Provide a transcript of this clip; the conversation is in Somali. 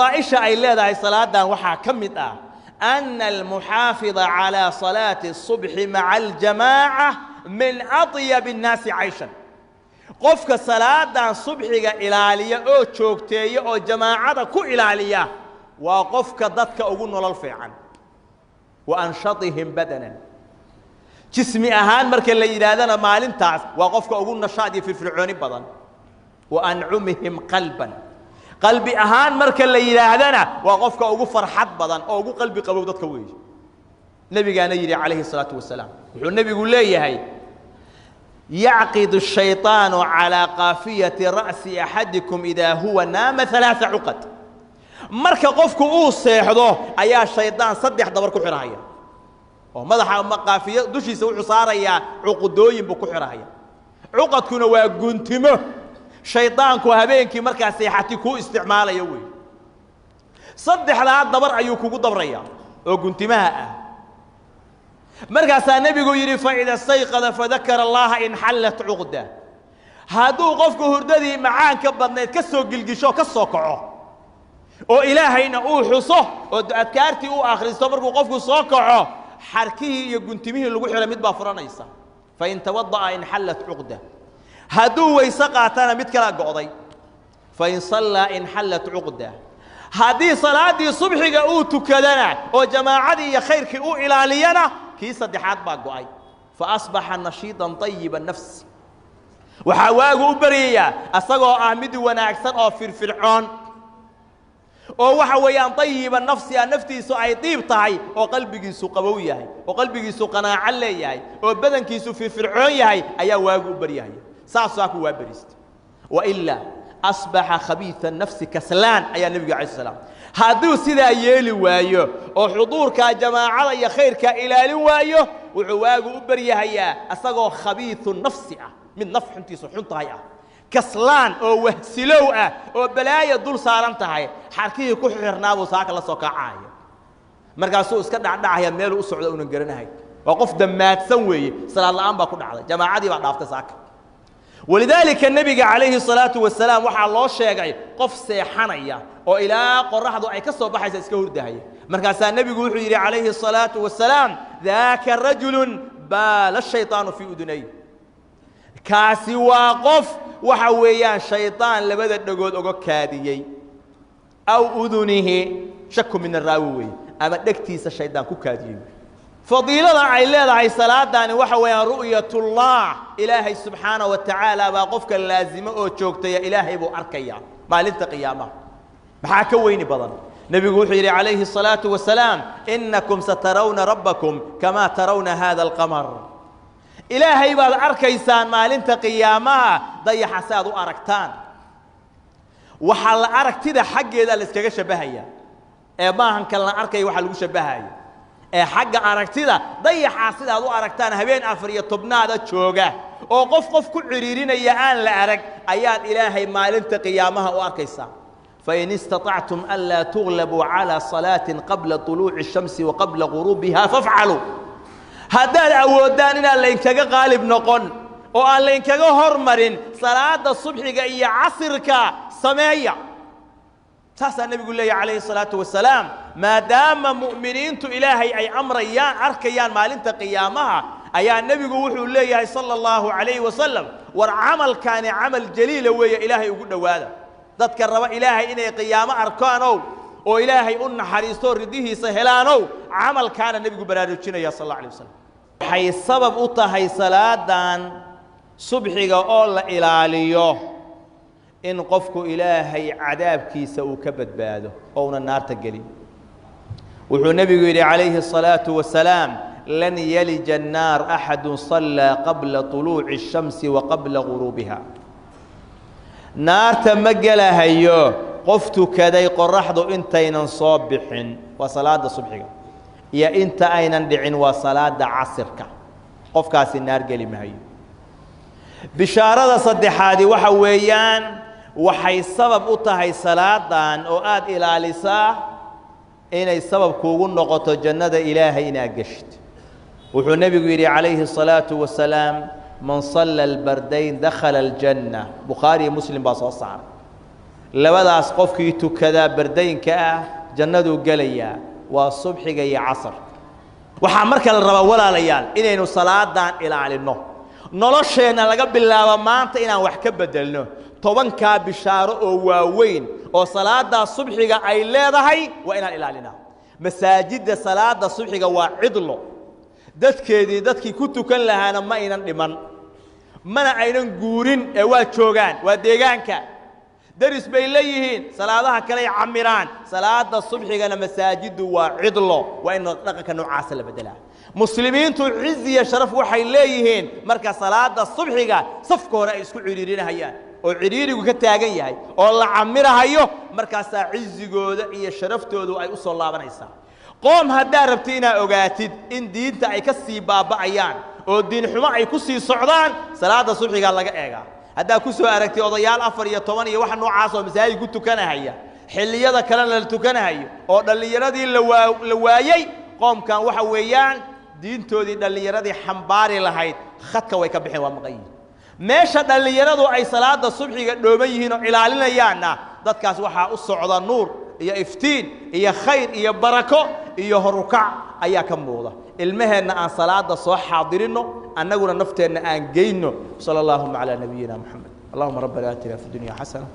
طائشة أي لها صلاة وحا كمت أن المحافظ على صلاة الصبح مع الجماعة من أطيب الناس عيشا قفك صلاة الصبح إلالية أو تشوكتية أو جماعة كو إلالية وقفك ضدك أقول للفعن وأنشطهم بدنا جسمي أهان مركز اللي يرادنا مالين تاس وقفك أقول نشاطي في الفرعوني بدن وأنعمهم قلبا قلبي أهان مركز اللي يرادنا وقفك أقول فرحات بدن أو أقول قلبي قبول ضدك ويش نبي قال يجري عليه الصلاة والسلام والنبي يقول لي هي يعقد الشيطان على قافية رأس أحدكم إذا هو نام 3 عقد مركا قفكو او سيخدو ايا الشيطان صدح دبر كحرايا ومدح قافيه دشيسه و خساريا عقدوين بو كحرايا عقدكنا وا غنتمه شيطانكو habeenkii marka seexati ku isticmaalayo way صدخ دبر ayuu kugu dabraya oo guntimaha ah markaas nabigu yiri fa ida sayqada fadhakara allah in halat uqda haduu qofku hurdadii macaan ka badneed ka soo gilgisho ka soo kaco oo ilaahayna uu xuso oo adkaartii uu akhristo markuu qofku soo kaco xarkii iyo guntimihii lagu xiray mid baa furanaysa fa in tawadda in halat uqda haduu waysa qaatana mid kala go'day fa in salla in halat uqda hadii salaadii subxiga uu tukadana oo jamaacadii iyo khayrkii uu ilaaliyana kii saddexaad baa go'ay fa asbaha nashidan tayyiban nafs waxa waagu u bariya asagoo ah mid wanaagsan oo firfircoon oo waxa weeyaan tayyiban nafsi naftiisu ay diib tahay oo qalbigiisu qabow yahay oo qalbigiisu qanaaco leeyahay oo badankiisu firfircoon yahay ayaa waagu u bariyahay saasaa ku waa barist wa illa asbaha khabitha nafsi kaslan ayaa nabiga calaysay salaam haduu sidaa yeeli waayo oo xuduurka jamaacada iyo khayrka ilaalin waayo wuxuu waagu u bariyahayaa asagoo khabiithu nafsi min nafxintiisu xuntahay كسلان أو وهسلو أو بلايا دول سارن تهاي حركيه كحرنا وساك الله سكاعي مركزو إسكت دعها ميلو أسعد ونقرنها هاي وقف دمات سوي صلى الله عليه وسلم جماعة دي بعد عفت ساك ولذلك النبي عليه الصلاة والسلام وحى الله شيء قف سيحنيا وإلى قرحه أي كسر بحث إسكور دهاي مركز النبي يقول عليه الصلاة والسلام ذاك الرجل بال الشيطان في أذنيه كاسي واقف وحويا شيطان لبدا دغود اوغو كاديي او اذنه شك من الراوي اما دغتيس الشيطان كو كاديي فضيله اي لهي صلاه وحويا رؤيه الله الهي سبحانه وتعالى واقفك لازمه او جوجتي الهي بو اركيا مالنت قيامه ما كويني بدن نبي يقول عليه الصلاه والسلام انكم سترون ربكم كما ترون هذا القمر إلهي بعد أركيسان مالنت قيامها ضي حساد أركتان وحل أركتي حق إذا لسكجش شبهية ما هنكلنا أركي وحلو شبهية حق أركتي ضي حساد هذو أركتان هبين أفريقيا طبنا هذا شوجة وقف كل عريرين يان لأرك آيات إلهي مالنت قيامها وأركيسان فإن استطعتم ألا تغلبوا على صلاة قبل طلوع الشمس وقبل غروبها فافعلوا هذا أودان إن الله ينكجا غالب نقون أو الله ينكجا هرمرين صلاة الصبح جاية عصرك سماية تاسع النبي يقول لي عليه الصلاة والسلام ما دام مؤمنين تو إلهي أي أمر يان أركيان مالنت قيامها أي النبي يقول لي صلى الله عليه وسلم والعمل كان عمل جليل ويا إلهي يقول هذا تذكر إلهي إن قيامة أركانه وإلهي أن حريصه رديه سهلانه عمل كان النبي برادوتشنا يا صلى الله عليه وسلم حي سبب أطهي صلاة دان صبحك أول إلاليه إن قفك إلهي عذاب كيس وكبد باده أو النار تقلي والنبي عليه الصلاة والسلام لن يلج النار أحد صلى قبل طلوع الشمس وقبل غروبها نار تمجلها هيو قفت كذا قرحض انتين صبح وصلاة الصبح يا انت اين دعين وصلاة عصرك قف كاس النار قال مهي بشارة صدحادي وحويان وحي سبب أطهي صلاة دان وآد إلى لساء إن السبب كون نقطة جنة إلهي إنا قشت وحو النبي عليه الصلاة والسلام من صلى البردين دخل الجنة بخاري مسلم باص صعب labadaas qofkii tukada bardaynka ah jannadu galaya waa subxiga iyo casar waxaa marka la rabaa walaalayaal inaynu salaadan ilaalino nolosheena laga bilaabo maanta inaan wax ka bedelno tobanka bishaaro oo waaweyn oo salaada subxiga ay leedahay waa inaan ilaalinaa masaajidda salaada subxiga waa cidlo dadkii ku tukan lahaana ma aynan dhiman mana aynan guurin ee waa joogaan waa deegaanka daris bay leeyihiin salaadaha kale ay camiraan salaada subxigana masaajiddu waa cidlo waa in dhaqanka noocaas la bedelaa muslimiintu ciziya sharaf waxay leeyihiin marka salaada subxiga safka hore ay isku ciriirinayaan oo ciriirigu ka taagan yahay oo la camirahayo markaas cizigooda iyo sharaftoodu ay u soo laabanaysaa qoom hadaa rabti inaa ogaatid in diinta ay ka sii baaba'ayaan oo diin xumo ay ku sii socdaan salaada subxiga laga eegaa haddaa ku soo aragtay odayaal 14 iyo waxa noocaas oo masaajid ku tukanahaya xilliyada kale la tukanahayo oo dhalinyaradii la waayay qoomkan waxa weeyaan diintoodii dhalinyaradii xambaari lahayd khadka way ka bixin waa maqayin meesha dhalinyaradu ay salaada subxiga dhooban yihiin oo ilaalinayaana dadkaas waxa u socda nuur iyo iftiin iyo khayr iyo barako iyo horukac ayaa ka muuqda ilmaheena aan salaada soo xaadirino annaguna nafteena aan geyno sallallahu ala nabiyina muhammad allahumma rabbana atina fid dunya hasana